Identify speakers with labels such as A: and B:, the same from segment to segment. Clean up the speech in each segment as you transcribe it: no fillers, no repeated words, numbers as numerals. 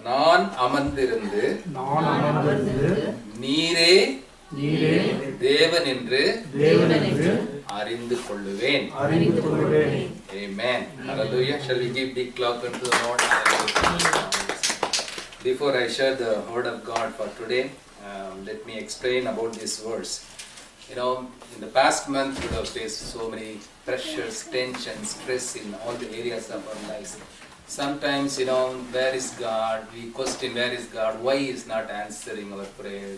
A: நான் அமர்ந்திருந்து நீரே தேவன் என்று அறிந்து கொள்ளுவேன். Amen. Hallelujah. Shall we give big clap unto the Lord? Before I share the word of God for today, let me explain about this verse. You know, in the past month we have faced so many pressures, tensions, stress in all the areas of our lives. Sometimes, you know, where is God? We question, where is God? Why He is not answering our prayer?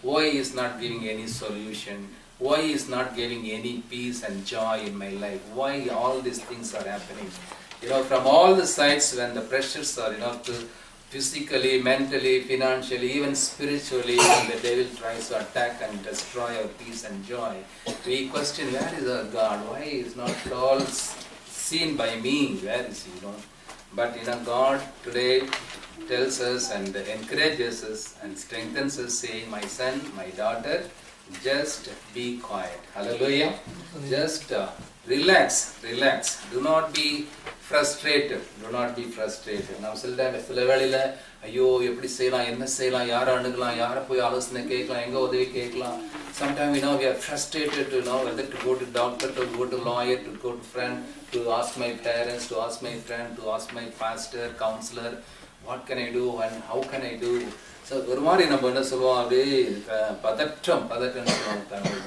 A: Why He is not giving any solution? Why He is not giving any peace and joy in my life? Why all these things are happening? You know, from all the sides, when the pressures are, you know, to physically, mentally, financially, even spiritually, when the devil tries to attack and destroy our peace and joy, we question, where is our God? Why is not all seen by me? Where is He? You know? But you know, God today tells us and encourages us and strengthens us, saying, my son, my daughter, just be quiet. Hallelujah. Just relax. Do not be frustrated. நாம் சில வேளையில ஐயோ எப்படி செய்யலாம், என்ன செய்யலாம், யாரை அணுகலாம், யாரை போய் ஆலோசனை கேட்கலாம், எங்க உதவி கேட்கலாம். Sometimes we know we are frustrated to know whether to go to doctor, to go to lawyer, to go to friend, to ask my parents, to ask my friend, to ask my pastor, counselor, what can I do and how can I do. So ஒரு மாதிரி நம்ம என்ன சொல்லுவோம், அப்படியே பதற்றம் சொல்லுவாங்க Tamil.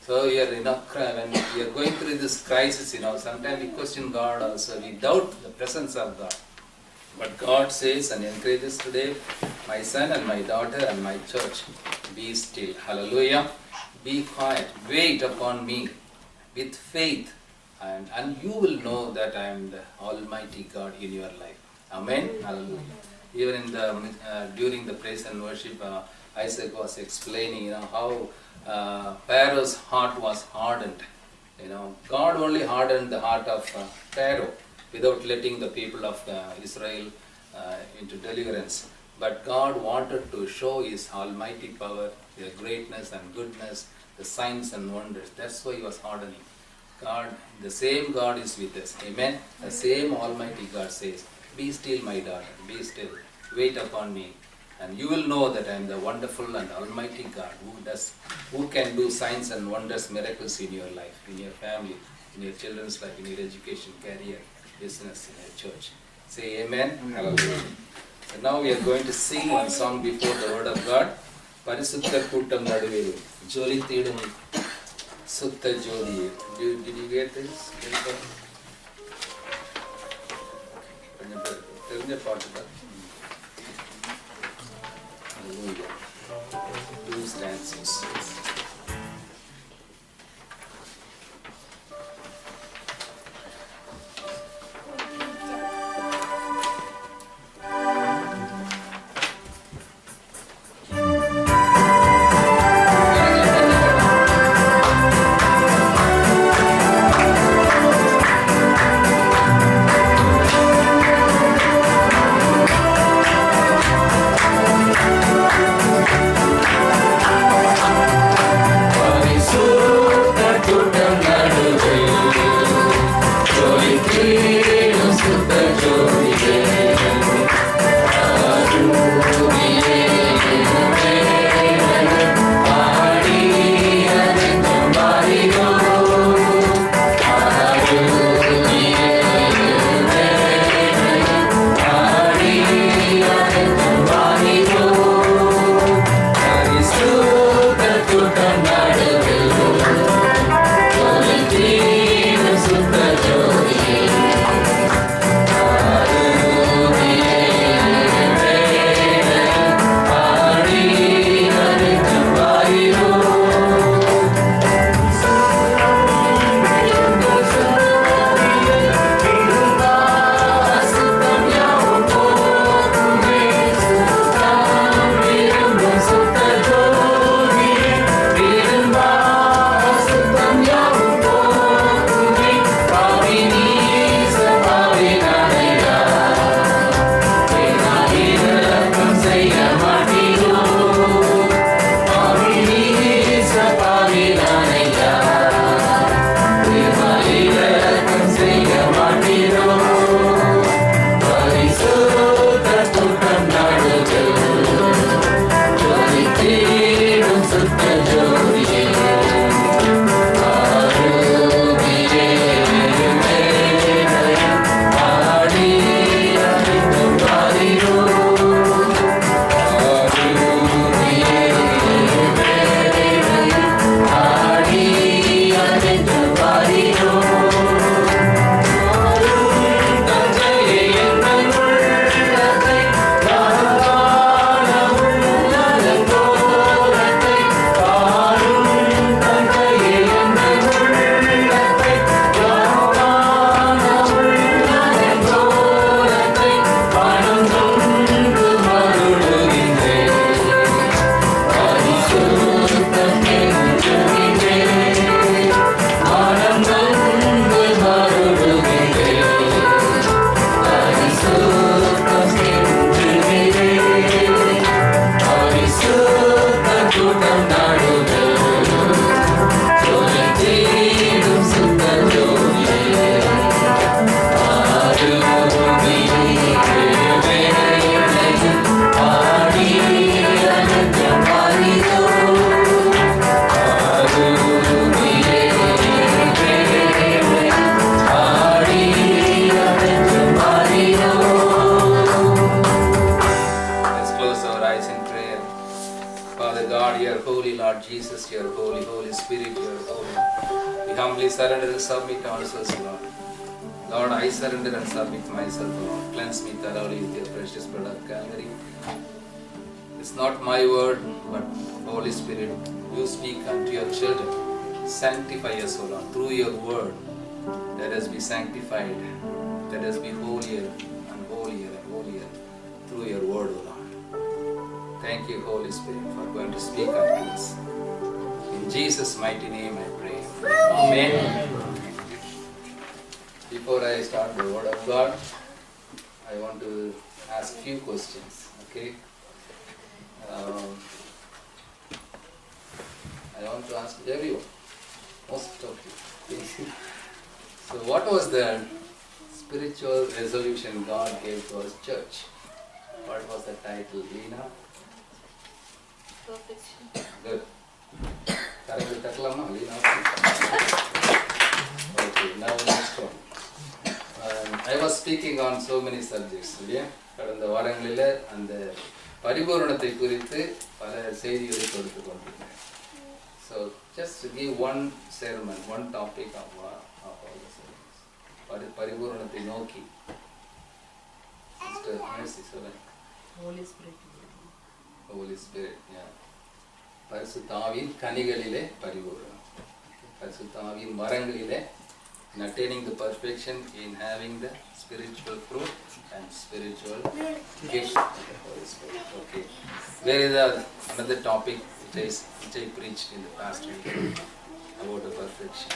A: So we are, you know, when we are going through this crisis, you know, sometimes we question God also, we doubt the presence of God. But God says and encourages today, my son and my daughter and my church, be still. Hallelujah. Be quiet. Wait upon me with faith, and you will know that I am the Almighty God in your life. Amen. Hallelujah. Even in the during the praise and worship, Isaac was explaining, you know, how Pharaoh's heart was hardened. You know, God only hardened the heart of Pharaoh without letting the people of Israel into deliverance. But God wanted to show His almighty power, the greatness and goodness, the signs and wonders. That's why He was hardening. God, the same God is with us. Amen. The same almighty God says, be still, my daughter, be still. Wait upon me. And you will know that I am the wonderful and almighty God who can do signs and wonders, miracles in your life, in your family, in your children's life, in your education, career, business, in your church. Say amen. Hallelujah. So now we are going to sing one song before the word of God. பரிசுத்தர் கூட்டம் நடுவில் ஜோலி தேடும் சுத்த ஜோதியே. Did you get this? கொஞ்சம் தெரிஞ்ச பாட்டு தான். Hallelujah. Two stanzas. Spirit, your Lord. We humbly surrender and submit ourselves, Lord. Lord, I surrender and submit myself, Lord. Cleanse me thoroughly with your precious blood of Calvary. It's not my word, but Holy Spirit, you speak unto your children. Sanctify us, O Lord, through your word. Let us be sanctified. Let us be holier and holier and holier through your word, O Lord. Thank you, Holy Spirit, for going to speak unto us. In Jesus' mighty name I pray. Amen. Before I start the word of God, I want to ask few questions. Okay? I want to ask everyone, most of you. So what was the spiritual resolution God gave to His church? What was the title, Lina?
B: Perfection.
A: Good. Correct, Taklama, Lina. Okay, now next one. I was speaking on so many subjects. கடந்த வாரங்களில் அந்த பரிபூரணத்தை குறித்து பல செய்திகளை கொடுத்து கொண்டிருந்தேன். So just to give one sermon, one topic of all the sermons. பரிபூரணத்தை நோக்கி. Sister Mercy, சொல்லுங்க.
B: Holy Spirit.
A: Holy Spirit, yeah. பரிசுத்த ஆவியின் கனிகளிலே பரிபூரணம். பரிசுத்த ஆவியின் வரங்களிலே in attaining the perfection in having the spiritual fruit and spiritual gift of the Holy Spirit. Okay. There is another topic which I preached in the past week about the perfection.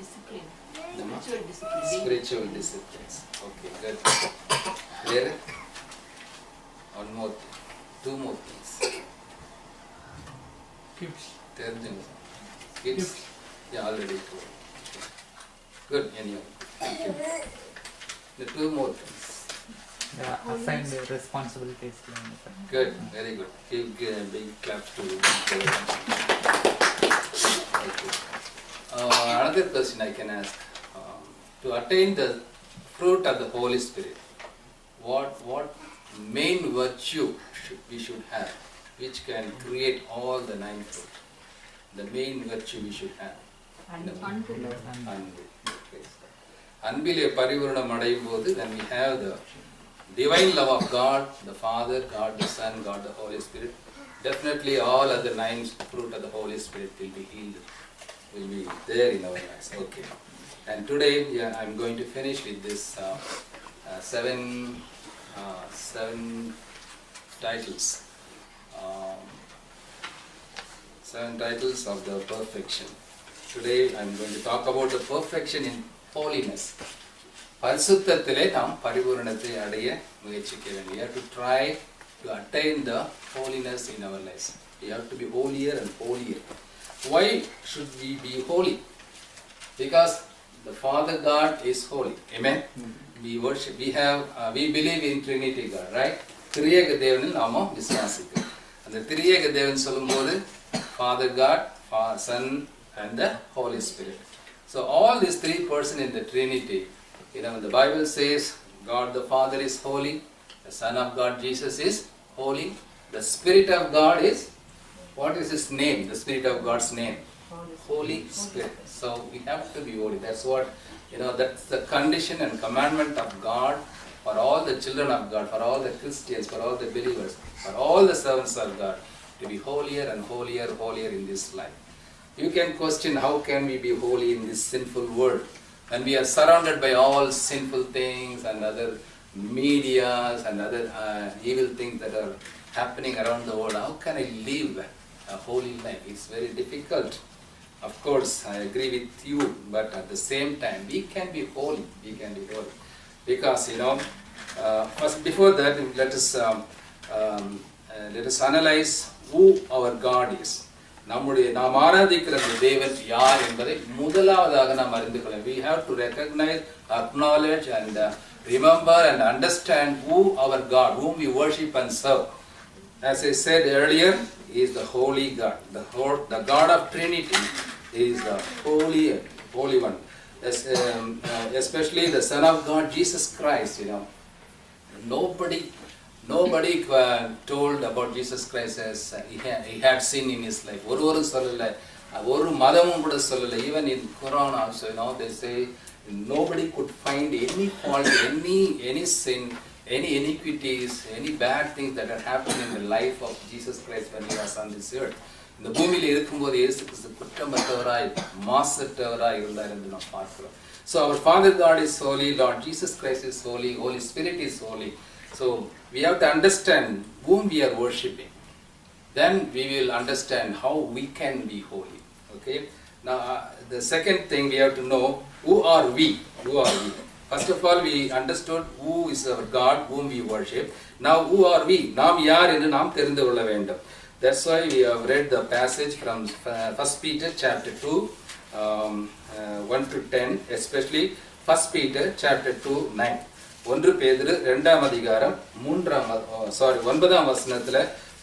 B: Discipline.
A: The
B: Spiritual discipline.
A: spiritual disciplines. Okay, good. Clear? One more thing. Two more things.
C: Gifts.
A: Third thing. Kids? Yeah, already told. Good, anyhow. Thank you. The two more things.
C: The assigned responsibilities.
A: Good, very good. Give a big clap to okay. Another question I can ask. To attain the fruit of the Holy Spirit, what main virtue we should have, which can create all the 9 fruit? The main virtue we should have. அன்பிலே பரிபூரணம் அடையும் போது when we have the divine love of God, the Father, God the Son, God the Holy Spirit, definitely all other 9 fruit of the Holy Spirit will be healed, will be there in our lives. Okay. And today I'm going to finish with this 7 titles. 7 titles of the perfection. Today I'm going to talk about the perfection in holiness. பரிசுத்தத்திலே நாம் பரிபூரணத்தை அடைய முயற்சிக்க வேண்டும். We have to try to attain the holiness in our lives. We have to be holier and holier. Why should we be holy? Because the Father God is holy. Amen. We worship. We believe in Trinity God, right? திரியேக தேவனில் நாம விசுவாசிக்கிறோம். அந்த திரியேக தேவன் சொல்லும்போது Father God, Son and the Holy Spirit. So all these 3 persons in the Trinity, the Bible says God the Father is holy, the Son of God Jesus is holy, the Spirit of God is, what is His name? The Spirit of God's name? Holy Spirit. So we have to be holy. That's what, that's the condition and commandment of God for all the children of God, for all the Christians, for all the believers, for all the servants of God, to be holier and holier, holier in this life. You can question how can we be holy in this sinful world when we are surrounded by all sinful things and other medias and other evil things that are happening around the world. How can I live a holy life? It's very difficult. Of course, I agree with you, but at the same time, we can be holy. We can be holy. Because, first before that, let us analyze who our God is. நாம் ஆராதிக்கிற தேவன் யார் என்பதை முதலாவதாக நாம் அறிந்து கொள்ள. We have to recognize, acknowledge and remember and understand who our God, whom we worship and serve. As I said earlier, He is the holy God. The God of Trinity is the holy one. Especially the Son of God, Jesus Christ, Nobody told about Jesus Christ as he had sin in his life. ஒருவரும் சொல்லல ஒரு மதமும் கூட சொல்லல. Even in Quran also, they say nobody could find any fault, any sin, any iniquities, any bad things that had happened in the life of Jesus Christ when he was on this earth. இந்த பூமியில இருக்கும்போது இயேசு கிறிஸ்து குற்றமற்றவராய் மாசற்றவராய் இருந்தார் என்று நாம் பார்க்கிறோம். So our Father God is holy, Lord Jesus Christ is holy, Holy Spirit is holy. So we have to understand whom we are worshipping. Then we will understand how we can be holy. Okay. Now the second thing we have to know, who are we? Who are we? First of all, we understood who is our God, whom we worship. Now who are we? நாம் யார் என்று நாம் தெரிந்து கொள்ள வேண்டும். That's why we have read the passage from 1 Peter chapter 2, 1 to 10, especially 1 Peter chapter 2, 9. 1 பேதுரு 2ஆம் அதிகாரம் 9ஆம் வசனத்துல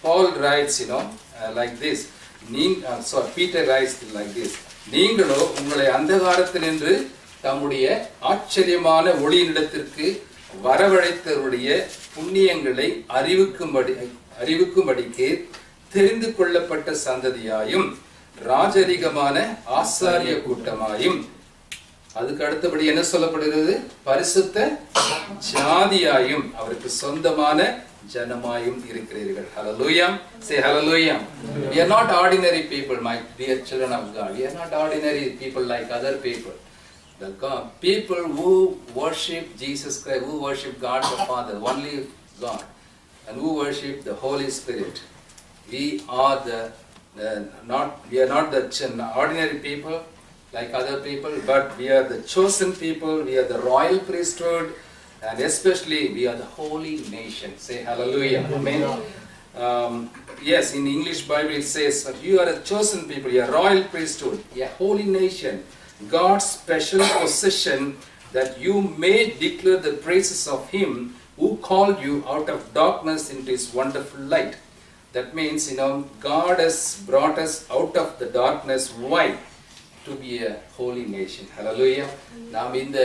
A: Paul writes, like this. Peter writes like this. நீங்களோ உங்களை அந்தகாரத்தினின்று தம்முடைய ஆச்சரியமான ஒளியினிடத்திற்கு வரவழைத்தவருடைய புண்ணியங்களை அறிவிக்கும்படிக்கு தெரிந்து கொள்ளப்பட்ட சந்ததியாயும் ராஜரிகமான ஆசாரிய கூட்டமாயும், அதுக்கு அடுத்தபடி என்ன சொல்லப்படுகிறது? பரிசுத்த ஜாதியாயும் அவருக்கு சொந்தமான ஜனமாயும் இருக்கிறீர்கள். Hallelujah. Say hallelujah. We are not ordinary people, my dear children of God. We are not ordinary people like other people. The people who worship Jesus Christ, who worship God the Father, only God, and who worship the Holy Spirit. We are not the ordinary people like other people, but we are the chosen people. We are the royal priesthood, and especially we are the holy nation. Say hallelujah. Amen. Yes, in English Bible it says that you are a chosen people, you are royal priesthood, a holy nation, God's special possession, that you may declare the praises of Him who called you out of darkness into His wonderful light. That means, God has brought us out of the darkness. Why? To be a holy nation. Hallelujah. நாம் இந்த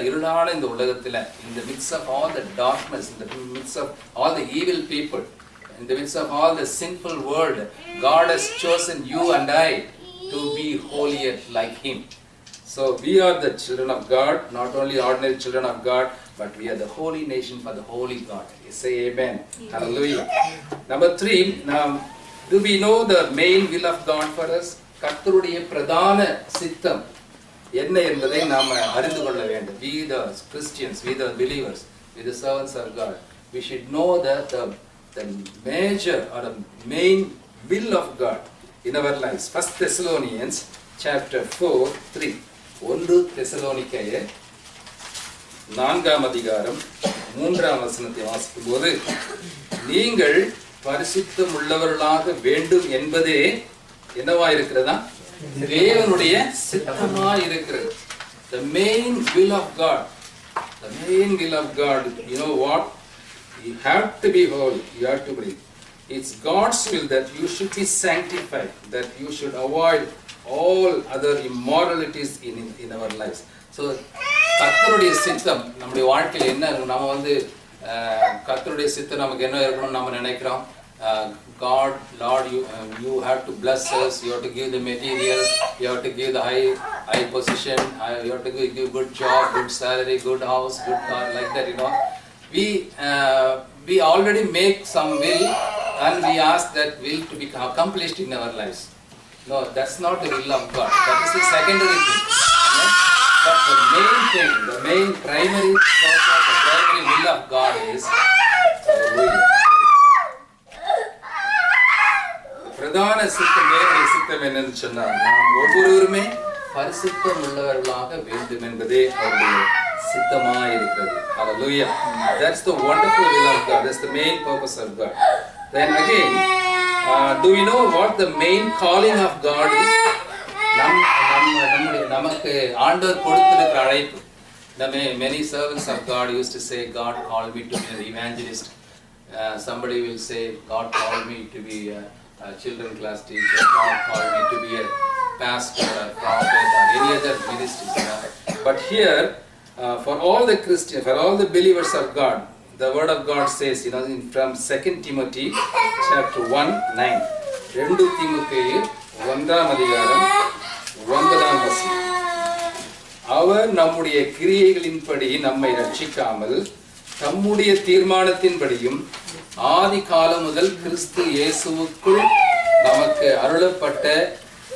A: இருளான இந்த உலகத்துல, in the midst of all the darkness, in the midst of all the evil people, in the midst of all the sinful world, God has chosen you and I to be holier like Him. So we are the children of God, not only ordinary children of God, but we are the holy nation for the holy God. You say amen. Hallelujah. Number 3, now, do we know the main will of God for us? கர்த்தருடைய பிரதான சித்தம் என்ன என்பதை நாம் அறிந்து கொள்ள வேண்டும். We the Christians, we the believers, we the servants of God, we should know that the major or the main will of God in our lives. 1 Thessalonians chapter 4, 3. 1 தெசலோனிக்கேயர் 4ஆம் அதிகாரம் 3ஆம் வசனத்தை வாசிக்கும் போது, நீங்கள் பரிசுத்தம் உள்ளவர்களாக வேண்டும் என்பதே என்னவா இருக்கிறதா? தேவனுடைய சித்தமா இருக்கிறது. The main will of God. The main will of God. You know what? You have to be holy. You have to believe. It's God's will that you should be sanctified, that you should avoid all other immoralities in our lives. So கர்த்தருடைய சித்தம் நம்முடைய வாழ்க்கையில என்ன இருக்கும்? நம்ம கர்த்தருடைய சித்தம் நமக்கு என்ன இருக்கணும் நாம நினைக்கிறோம்? God, Lord, you have to bless us, you have to give the materials, you have to give the high position, you have to give good job, good salary, good house, good car, like that, we already make some will and we ask that will to be accomplished in our lives. No, that's not the will of God. That is the secondary thing. But the main thing, the main primary purpose, the primary will of God is பிரதான சித்தம், தேவனுடைய சித்தம் என்னன்னு சொன்னால், நாம் ஒவ்வொருவருமே பரிசுத்தம் உள்ளவர்களாக வேண்டும் என்பதே அவருடைய சித்தமாக இருக்கிறது. Hallelujah. That's the wonderful will of God. That's the main purpose of God. Then again, do we know what the main calling of God is? நமக்கு ஆண்டவர் கொடுத்திருக்கிற அழைப்பு. Many servants of God used to say, God called me to be an evangelist. Somebody will say, God called me to be a children class teacher. God called me to be a pastor or prophet or any other ministry. But here, for all the Christians, for all the believers of God, the word of God says, from 2 Timothy chapter 1, 9. 2 Timothy ஒன்றாம் அதிகாரம் 9ஆம் வசனம். அவர் நம்முடைய கிரியைகளின்படி நம்மை ரட்சிக்காமல் தம்முடைய தீர்மானத்தின்படியும் ஆதி காலம் முதல் கிறிஸ்து இயேசுவுக்குள் நமக்கு அருளப்பட்ட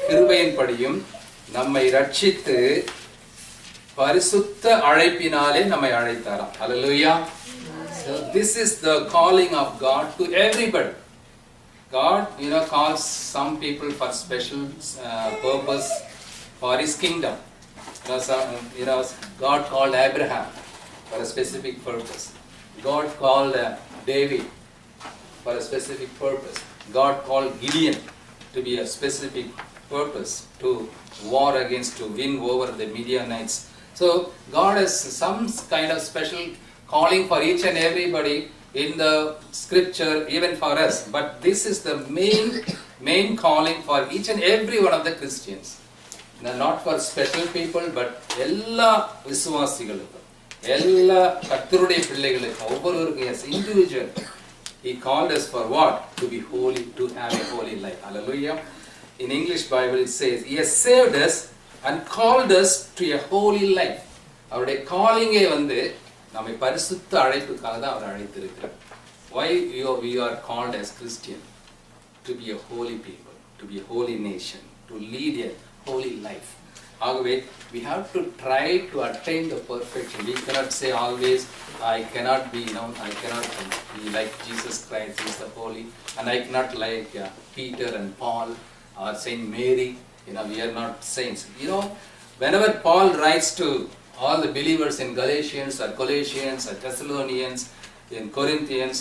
A: கிருபையின்படியும் நம்மை ரட்சித்து பரிசுத்த அழைப்பினாலே நம்மை அழைத்தாராம். Hallelujah. So this is the calling of God to everybody. God, calls some people for special purpose for His kingdom. God called Abraham for a specific purpose. God called David for a specific purpose. God called Gideon to be a specific purpose, to war against, to win over the Midianites. So God has some kind of special calling for each and everybody in the scripture, even for us. But this is the main calling for each and every one of the Christians. Not for special people, but எல்லா விசுவாசிகளுக்கும், எல்லா கர்த்தருடைய பிள்ளைகளுக்கும், ஒவ்வொருவருக்கும், as individual, He called us for what? To be holy, to have a holy life. Hallelujah. In English Bible it says, He has saved us and called us to a holy life. அவருடைய காலிங்கே நம்மை பரிசுத்த அழைப்புக்காக தான் அவர் அழைத்திருக்கிறார். Why we are called as Christian? To be a holy people, to be a holy nation, to lead a holy life. ஆகவே we have to try to attain the perfection. We cannot say always, I cannot be like Jesus Christ, He is the holy, and I cannot like Peter and Paul or Saint Mary. We are not saints. Whenever Paul writes to all the believers in Galatians or Colossians or Thessalonians, in Corinthians,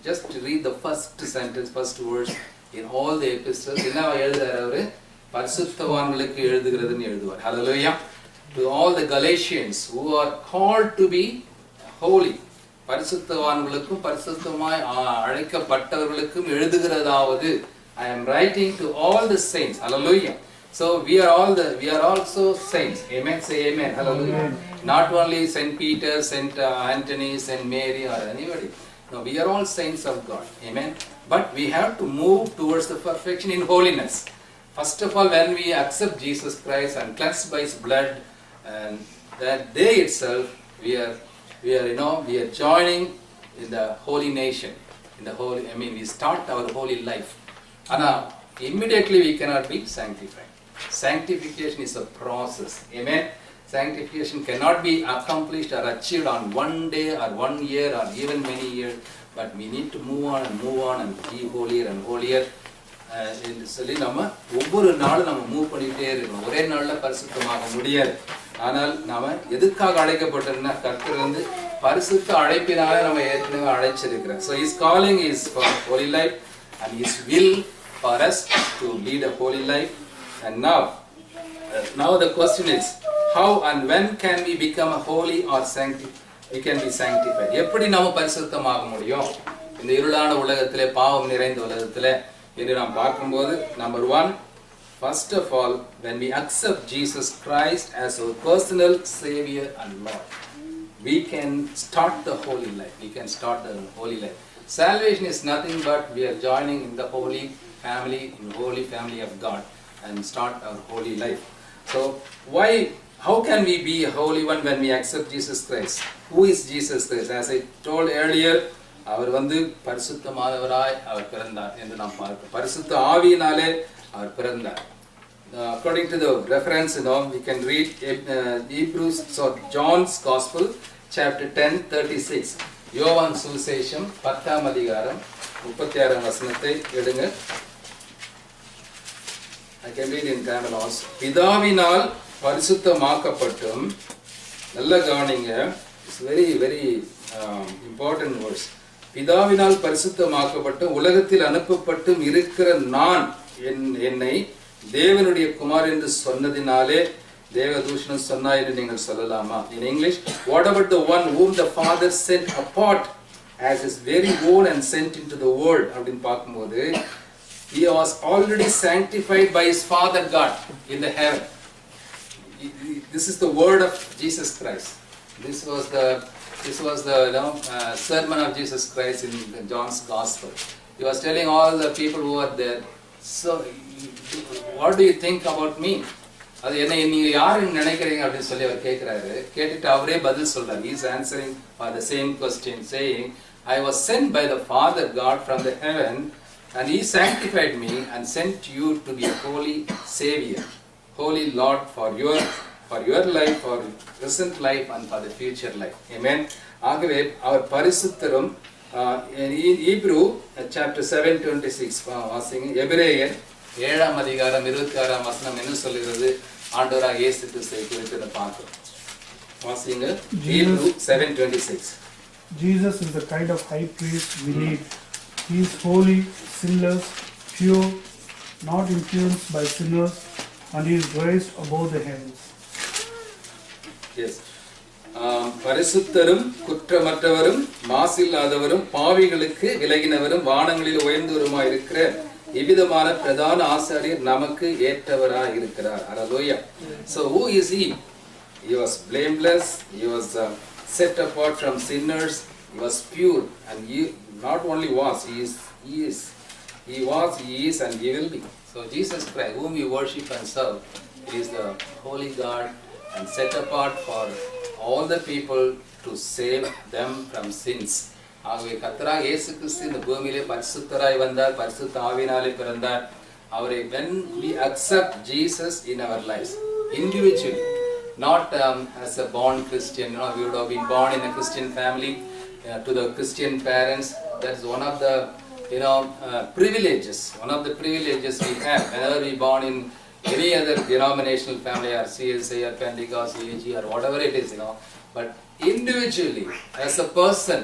A: just read the first sentence, first words in all the epistles. பரிசுத்தவான்களுக்கு எழுதுகிறதுன்னு எழுதுவார். Hallelujah. To all the Galatians who are called to be holy, பரிசுத்தவான்களுக்கும் பரிசுத்தமாய் அழைக்கப்பட்டவர்களுக்கும் எழுதுகிறதாவது, I am writing to all the saints. Hallelujah. So we are also saints. Amen. Say amen. Hallelujah. Amen. Not only Saint Peter, Saint Anthony, Saint Mary or anybody. No, we are all saints of God. Amen. But we have to move towards the perfection in holiness. First of all, when we accept Jesus Christ and cleansed by His blood, and that day itself, we are joining in the holy nation, we start our holy life. And immediately we cannot be sanctified. Sanctification is a process. Amen. Sanctification cannot be accomplished or achieved on one day or 1 year or even many years, but we need to move on and be holier and holier. என்று சொல்லி நம்ம ஒவ்வொரு நாளும் நம்ம move பண்ணிட்டே இருக்கணும். ஒரே நாளில் பரிசுத்தமாக முடியாது. ஆனால் நாம எதுக்காக அழைக்கப்பட்டோம்னா, கர்த்தர் பரிசுத்த அழைப்பினால நம்ம ஏற்கனவே அழைச்சிருக்கிறோம். So His calling is for holy life and His will for us to lead a holy life. And now the question is, how and when can we become a holy or we can be sanctified? எப்படி நாம பரிசுத்தமாக முடியும் இந்த இருளான உலகத்திலே, பாவம் நிறைந்த உலகத்திலே என்று நாம் பார்க்கும்போது, number 1, first of all, when we accept Jesus Christ as our personal Savior and Lord, we can start the holy life. We can start the holy life. Salvation is nothing but we are joining in the holy family of God and start our holy life. So how can we be a holy one when we accept Jesus Christ? Who is Jesus Christ? As I told earlier, அவர் பரிசுத்தமானவராய் அவர் பிறந்தார் என்று நாம் பார்க்கிறோம். பரிசுத்த ஆவியினாலே அவர் பிறந்தார். According to the reference, we can read Hebrews, John's Gospel, chapter 10:36. யோவான் சுவிசேஷம் 10ஆம் அதிகாரம் 36ஆம் வசனத்தை எடுங்க. I can read in Tamil also. பிதாவினால் பரிசுத்தமாக்கப்பட்டும், நல்ல கவனிங்க, it's very very important verse. பிதாவினால் பரிசுத்தமாக்கப்பட்டும் உலகத்தில் அனுப்பப்பட்டும் இருக்கிற நான் என்னை தேவனுடைய குமார் என்று சொன்னதினாலே தேவதூஷணம் சொன்னாய் என்று நீங்கள் சொல்லலாமா? In English, what about the one whom the Father sent apart as his very own and sent into the world? அப்படின்னு பார்க்கும்போது, he was already sanctified by his Father God in the heaven. This is the word of Jesus Christ. This was the sermon of Jesus Christ in John's Gospel. He was telling all the people who were there, So, what do you think about me? அது என்ன நீங்க யாருன்னு நினைக்கிறீங்க அப்படின்னு சொல்லி அவர் கேட்கிறாரு. கேட்டுட்டு அவரே பதில் சொல்றாரு. He is answering for the same question, saying, I was sent by the Father God from the heaven, and He sanctified me and sent you to be a holy Savior, holy Lord for your life, for present life, and for the future life. Amen. ஆகவே அவர் பரிசுத்தரும் in Hebrew chapter 7:26 வாசிங்க. எபிரேயர் 7ஆம் அதிகாரம் 26ஆம் வசனம் என்ன சொல்கிறது? ஆண்டவராகிய இயேசு கிறிஸ்துவை குறித்து பார்க்கிறோம். வாசிங்க. Hebrew 7:26.
D: Jesus is the kind of high priest we need. He is holy, sinless, pure, not influenced by sinners, and He is raised above the heavens.
A: Yes. பரிசுத்தரும் குற்றமற்றவரும் மாசில்லாதவரும் பாவிகளுக்கு விலகினவரும் வானங்களில் உயர்ந்தவருமாய் இருக்கிற இவ்விதமான பிரதான ஆசாரியர் நமக்கு ஏற்றவராய் இருக்கிறார். Hallelujah. So who is He? He was blameless. He was set apart from sinners. He was pure, and He not only was, He is. He was, He is, and He will be. So Jesus Christ, whom we worship and serve, is the holy God and set apart for all the people to save them from sins. ஆகவே கர்த்தராகிய இயேசு கிறிஸ்து இந்த பூமியிலே பரிசுத்தராய் வந்தார், பரிசுத்த ஆவியினாலே பிறந்தார். அவரை when we accept Jesus in our lives individually, not as a born Christian, we would have been born in a Christian family, to the Christian parents. That's one of the privileges. One of the privileges we have whenever we born in any other denominational family, or CSI or Pentecost, AG or whatever it is, But individually, as a person,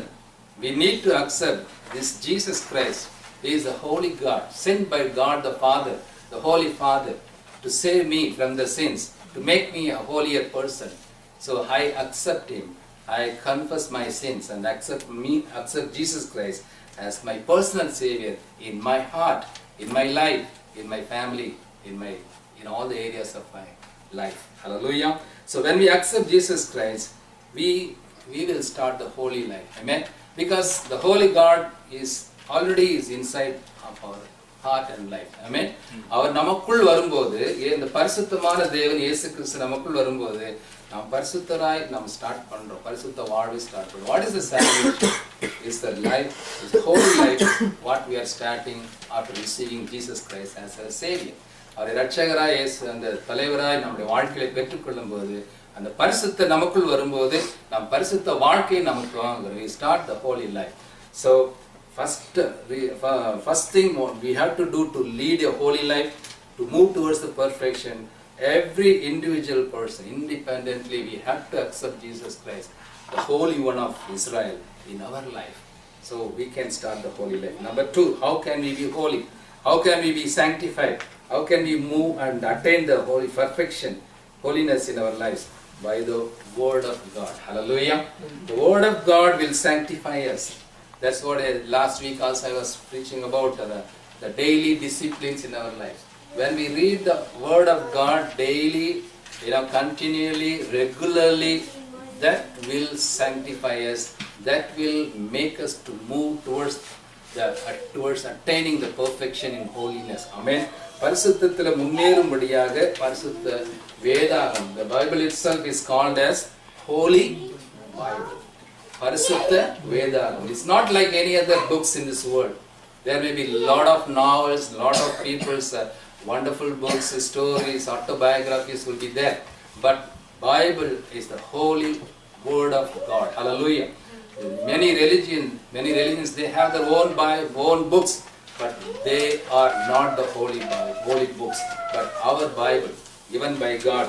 A: we need to accept this Jesus Christ. He is the Holy God, sent by God the Father, the Holy Father, to save me from the sins, to make me a holier person. So I accept Him. I confess my sins and accept Jesus Christ as my personal Savior in my heart, in my life, in my family, in all the areas of my life. Hallelujah. So when we accept Jesus Christ, we will start the holy life. Amen. Because the Holy God is already inside of our heart and life. Amen. அவர் நமக்குள் வரும்போது, இந்த பரிசுத்தமான தேவன் இயேசு கிறிஸ்து நமக்குள் வரும்போது நாம் பரிசுத்தராய் நாம் ஸ்டார்ட் பண்றோம். பரிசுத்த வாழ்வை ஸ்டார்ட் பண்றோம். What is the salvation? Is the life, is the holy life what we are starting after receiving Jesus Christ as our Savior. அவரை ரட்சகராய் அந்த தலைவராய் நம்முடைய வாழ்க்கையை பெற்றுக்கொள்ளும் போது, அந்த பரிசுத்த நமக்குள் வரும்போது நாம் பரிசுத்த வாழ்க்கையை நமக்கு வாங்குறோம். We start the holy life. So first thing we have to do to lead a holy life, to move towards the perfection, every individual person independently we have to accept Jesus Christ, the Holy One of Israel, in our life. So we can start the holy life. Number 2, how can we be holy? How can we be sanctified? How can we move and attain the holy perfection, holiness in our lives? By the Word of God. Hallelujah. The Word of God will sanctify us. That's what last week also I was preaching about, the daily disciplines in our lives. When we read the Word of God daily, continually, regularly, that will sanctify us. That will make us to move towards attaining the perfection in holiness. Amen. பரிசுத்தத்தில முன்னேறும்படியாக பரிசுத்த வேதாகம், the Bible itself is called as Holy Bible. பரிசுத்த வேதாகம். It's not like any other books in this world. There may be lot of novels, lot of people's wonderful books, stories, autobiographies will be there. But Bible is the holy Word of God. Hallelujah. Many religions, they have their own books, but they are not the holy books. But our Bible, given by God,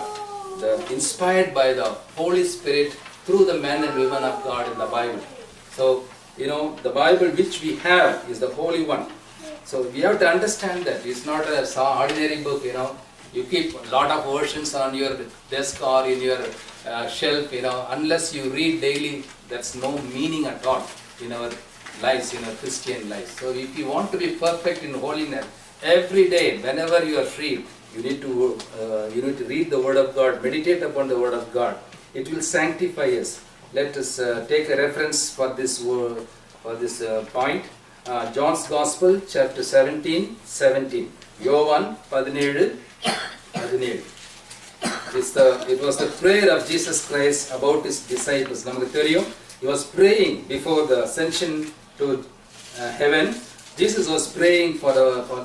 A: inspired by the Holy Spirit through the men and women of God in the Bible. So, the Bible which we have is the Holy One. So we have to understand that it's not an ordinary book. You keep a lot of versions on your desk or in your shelf. Unless you read daily, that's no meaning at all in our lives, in our Christian lives. So if you want to be perfect in holiness, every day, whenever you are free, you need to read the Word of God, meditate upon the Word of God. It will sanctify us. Let us take a reference for this point. John's Gospel, chapter 17. யோவான் 17:17. It was the prayer of Jesus Christ about his disciples. நமக்கு தெரியும், he was praying before the ascension to heaven. Jesus was praying for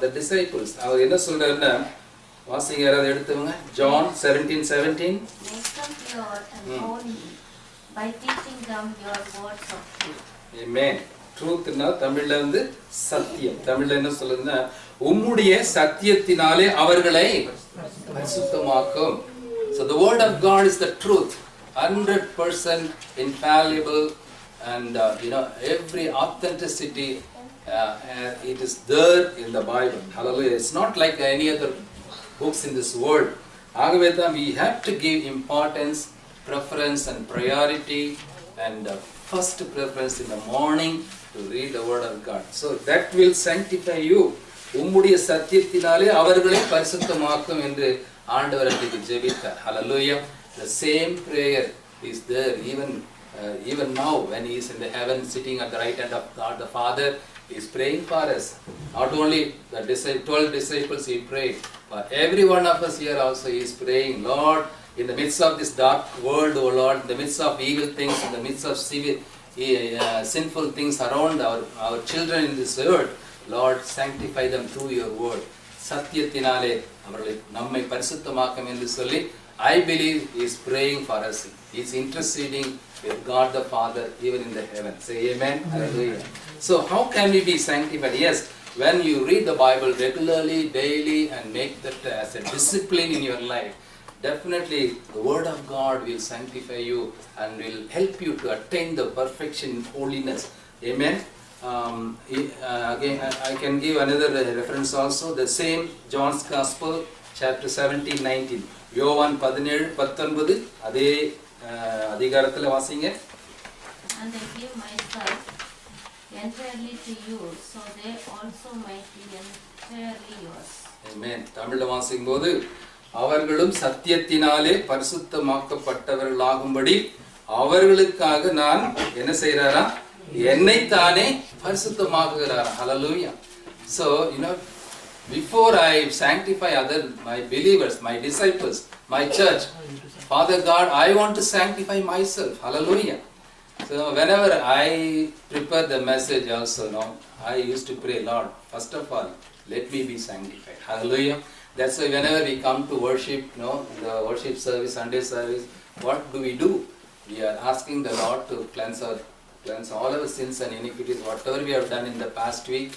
A: the disciples. அவர் என்ன சொல்றாருன்னா, வாசிங்க யாராவது எடுத்துவங்க. John 17:17.
E: Make them pure and holy by teaching them your words of truth.
A: Amen. ட்ரூத்னா தமிழ்ல வந்து சத்தியம். தமிழ்ல என்ன சொல்லுதுன்னா, உம்முடைய சத்தியத்தினாலே அவர்களை பரிசுத்தமாக்கும். So the word of God is the truth, 100% infallible, and every authenticity it is there in the Bible. Hallelujah. It's not like any other books in this world. ஆகவே தான் we have to give importance, preference and priority and first preference in the morning to read the word of God. So that will sanctify you. உம்முடைய சத்தியத்தினாலே அவர்களை பரிசுத்தமாக்கும் என்று ஆண்டவர் அன்றைக்கு ஜெபித்தார். Hallelujah. The same prayer is there even now when he is in the heaven sitting at the right hand of God the Father. He is praying for us. Not only the 12 disciples he prayed, but every one of us here also he is praying, Lord, in the midst of this dark world, O Lord, in the midst of evil things, in the midst of sinful things around our children in this earth, Lord, sanctify them through your word. சத்தியத்தினாலே அவர்களை நம்மை பரிசுத்தமாக்கும் என்று சொல்லி I believe he is praying for us. He is interceding with God the Father even in the heaven. Say amen. Hallelujah. So how can we be sanctified? Yes, when you read the Bible regularly, daily, and make that as a discipline in your life, definitely the word of God will sanctify you and will help you to attain the perfection in holiness. Amen. Again, I can give another reference also. The same John's Gospel, chapter 17:19. யோவான் 17:19 அதே அதிகாரத்துல வாசிங்க.
E: And I give myself entirely to you, so they also might be entirely yours.
A: Amen. தமிழ்ல வாசிக்கும்போது, அவர்களும் சத்தியத்தினாலே பரிசுத்தமாக்கப்பட்டவர்களாகும்படி அவர்களுக்காக நான் என்ன செய்றாரா, என்னைத்தானே பரிசுத்தமாக்குகிறார். Hallelujah. So before I sanctify my believers, my disciples, my church, Father God, I want to sanctify myself. Hallelujah. So whenever I prepare the message also, I used to pray, Lord, first of all, let me be sanctified. Hallelujah. That's why whenever we come to worship, the worship service, Sunday service, what do? We are asking the Lord to cleanse all our sins and iniquities, whatever we have done in the past week,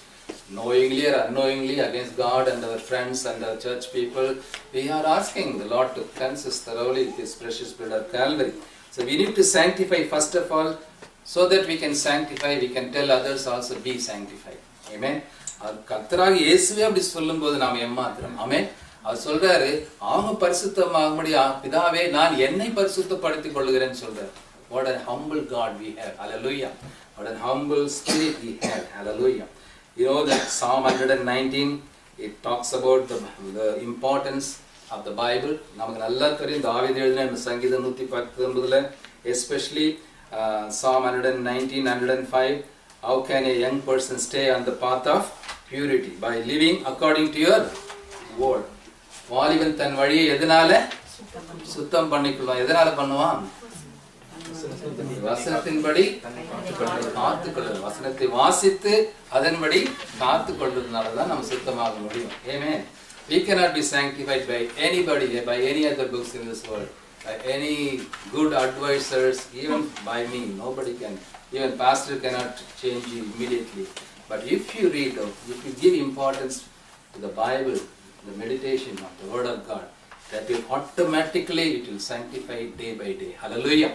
A: knowingly or unknowingly against God and our friends and our church people. We are asking the Lord to cleanse us thoroughly with His precious blood of Calvary. So we need to sanctify first of all, so that we can sanctify, we can tell others also be sanctified. Amen. கர்த்தராகிய இயேசுவே அப்படி சொல்லும்போது நாம் ஏமாத்துறோம். ஆமென். அவர் சொல்றாரு, அவங்க பரிசுத்தமாகும்படி பிதாவே நான் என்னை பரிசுத்தப்படுத்திக் கொள்கிறேன்னு சொல்றாரு. What a humble God we have. Hallelujah. What a humble spirit we have. Hallelujah. You know that Psalm 119, it talks about the importance of the Bible. நமக்கு நல்லா தெரியும், தாவீது எழுதின சங்கீதம் 119ல, especially Psalm 119, 105. How can a young person stay on the path of purity? By living according to your word. வாலிபன் தன் வழியை எதனால சுத்தம் பண்ணிக்கலாம்? எதனால பண்ணுவான்? வசனத்தின்படி காத்துக்கொள்ளுது. வசனத்தை வாசித்து அதன்படி காத்துக்கொள்றதுனாலதான் நம்ம சுத்தமாக முடியும். Amen. We cannot be sanctified by anybody, by any other books in this world, by any good advisors, even by me. Nobody can. Even pastor cannot change you immediately. But if you read, if you give importance to the Bible, the meditation of the Word of God, that will automatically, it will sanctify day by day. Hallelujah.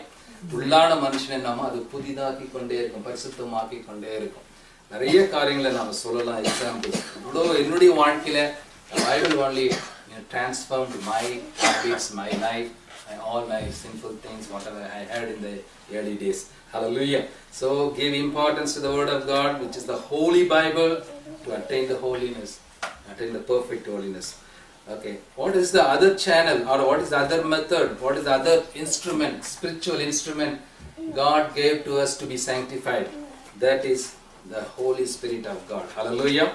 A: உள்ளான மனுஷனை நாம அது புதிதாக்கி கொண்டே இருக்கும், பரிசுத்தமாக்கி கொண்டே இருக்கும். நிறைய காரியங்களை நாம சொல்லலாம். எக்ஸாம்பிள், இவ்வளோ என்னுடைய வாழ்க்கையில Bible only transformed my habits, my life, all my sinful things, whatever I had in the early days. Hallelujah. So give importance to the Word of God, which is the Holy Bible, to attain the holiness, attain the perfect holiness. Okay. What is the other channel, or what is the other method? What is the other instrument, spiritual instrument God gave to us to be sanctified? That is the Holy Spirit of God. Hallelujah.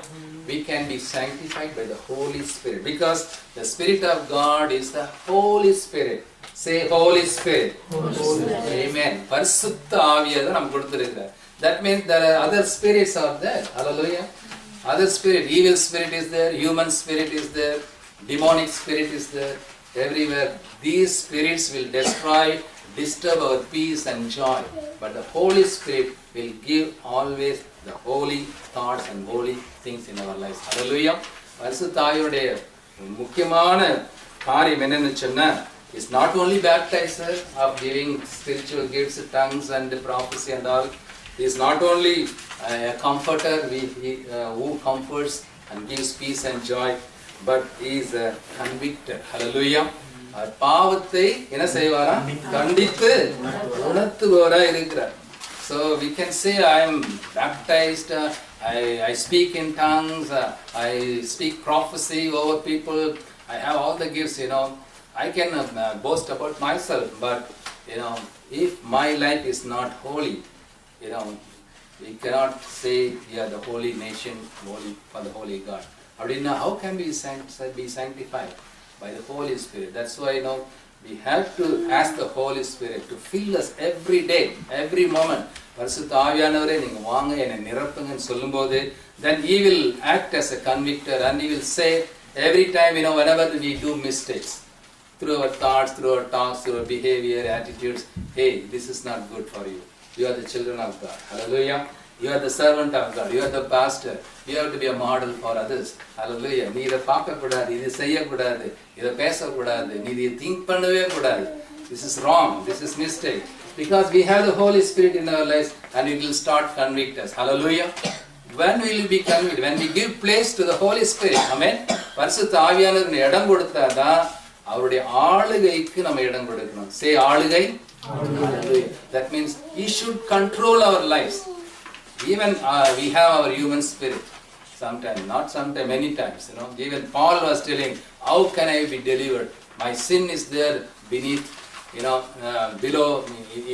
A: We can be sanctified by the Holy Spirit because the Spirit of God is the Holy Spirit. Say Holy Spirit. Amen. பரிசுத்த ஆவியை தான் நமக்கு கொடுத்திருக்கிறார். That means there are other spirits are there. Hallelujah. Other spirit, evil spirit is there, human spirit is there, demonic spirit is there. Everywhere these spirits will destroy, disturb our peace and joy. But the Holy Spirit will give always the holy thoughts and holy things in our lives. Hallelujah. பரிசுத்த ஆவியுடைய முக்கியமான காரியம் என்னன்னு சொன்னா is not only baptizer of giving spiritual gifts, tongues and prophecy and all. He is not only a comforter who comforts and gives peace and joy, but he is a convictor. Hallelujah. பாவத்தை என்ன செய்வாரா கண்டித்து உணர்த்துபவராய் இருக்கிறார். So we can say I am baptized, I speak in tongues, I speak prophecy over people, I have all the gifts, I can boast about myself, but if my life is not holy, we cannot say we are the holy nation, holy for the holy God. How can we be sanctified? By the Holy Spirit. That's why we have to ask the Holy Spirit to fill us every day, every moment. பரிசுத்த ஆவியானவரே நீங்க வாங்க என்னை நிரப்புங்கன்னு சொல்லும்போது then he will act as a convictor and he will say every time whenever we do mistakes through our thoughts, through our talks, through our behavior, attitudes, hey, this is not good for you. You are the children of God. Hallelujah. You are the servant of God. You are the pastor. You have to be a model for others. Hallelujah. நீ இதை பார்க்கக்கூடாது, இது செய்யக்கூடாது, இதை பேசக்கூடாது, நீ இதை think பண்ணவே கூடாது. This is wrong. This is mistake. Because we have the Holy Spirit in our lives and it will start convict us. Hallelujah. When will we be convicted? When we give place to the Holy Spirit. Amen. பரிசுத்த ஆவியானவருக்கு இடம் கொடுத்தாதான் அவருடைய ஆளுகைக்கு நம்ம இடம் கொடுக்கணும். Say ஆளுகை. Hallelujah. That means he should control our lives. Even we have our human spirit. Sometimes, not sometimes, many times. Even Paul was telling, how can I be delivered? My sin is there beneath, below,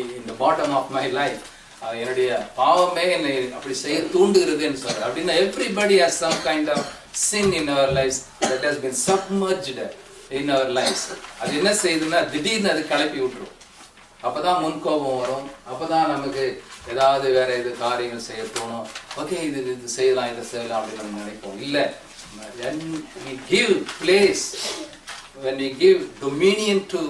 A: in the bottom of my life. என்னுடைய பாவமே என்னை அப்படி செய்ய தூண்டுகிறதுன்னு சொல்ற. அப்படின்னா everybody has some kind of sin in our lives that has been submerged in our lives. அது என்ன செய்யுதுன்னா திடீர்னு அது கிளப்பி விட்டுரும். அப்பதான் முன்கோபம் வரும், அப்பதான் நமக்கு ஏதாவது வேற இது காரியங்கள் செய்ய தோணும். ஓகே இது செய்யலாம், இதை செய்யலாம் அப்படின்னு நம்ம நினைப்போம். இல்லை, when we give place, when we give dominion to